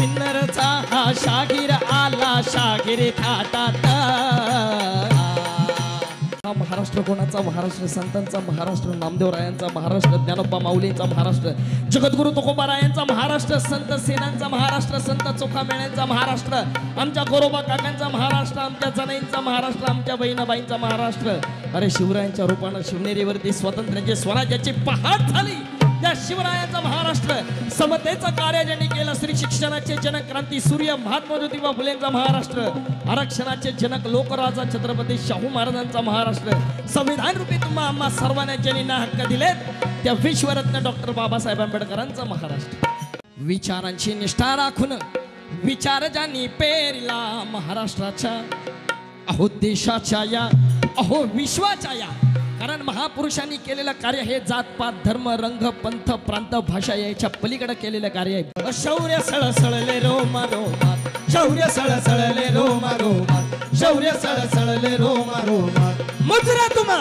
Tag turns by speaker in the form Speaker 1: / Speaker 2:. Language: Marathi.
Speaker 1: सिन्नरचा हा शाहीर आला शाहीर थाटात हा महाराष्ट्र कोणाचा महाराष्ट्र संतांचा महाराष्ट्र नामदेवरायांचा महाराष्ट्र ज्ञानोबा माऊलींचा महाराष्ट्र जगद्गुरु तुकोबारायांचा महाराष्ट्र संत सेनांचा महाराष्ट्र संत चोखामेळ्यांचा महाराष्ट्र आमच्या गोरोबा काकांचा महाराष्ट्र आमच्या जनाईंचा महाराष्ट्र आमच्या बहिणाबाईंचा महाराष्ट्र अरे शिवरायांच्या रूपानं शिवनेरीवरती स्वातंत्र्याची स्वराज्याची पहाट झाली त्या शिवरायांचा महाराष्ट्र समतेचं कार्य ज्यांनी केलं श्री शिक्षणाचे जनक क्रांती सूर्य महात्मा ज्योतिबा फुलेंचा महाराष्ट्र आरक्षणाचे जनक लोकराजा छत्रपती शाहू महाराजांचा महाराष्ट्र संविधान रूपी तुम्हा आम्हा सर्वांना ज्यांनी ना हक्क दिलेत त्या विश्वरत्न डॉक्टर बाबासाहेब आंबेडकरांचा महाराष्ट्र विचारांची निष्ठा राखून विचार ज्यांनी पेरला महाराष्ट्राच्या अहो देशाच्या या अहो विश्वाच्या या कारण महापुरुषांनी केलेलं कार्य हे जातपात धर्म रंग पंथ प्रांत भाषा याच्या पलीकडे केलेलं कार्य आहे शौर्य सळसळले रोमा रोमात शौर्य सळसळले रोमा रोमात शौर्य सळसळले रोमा रोमात मुजरा तुम्हा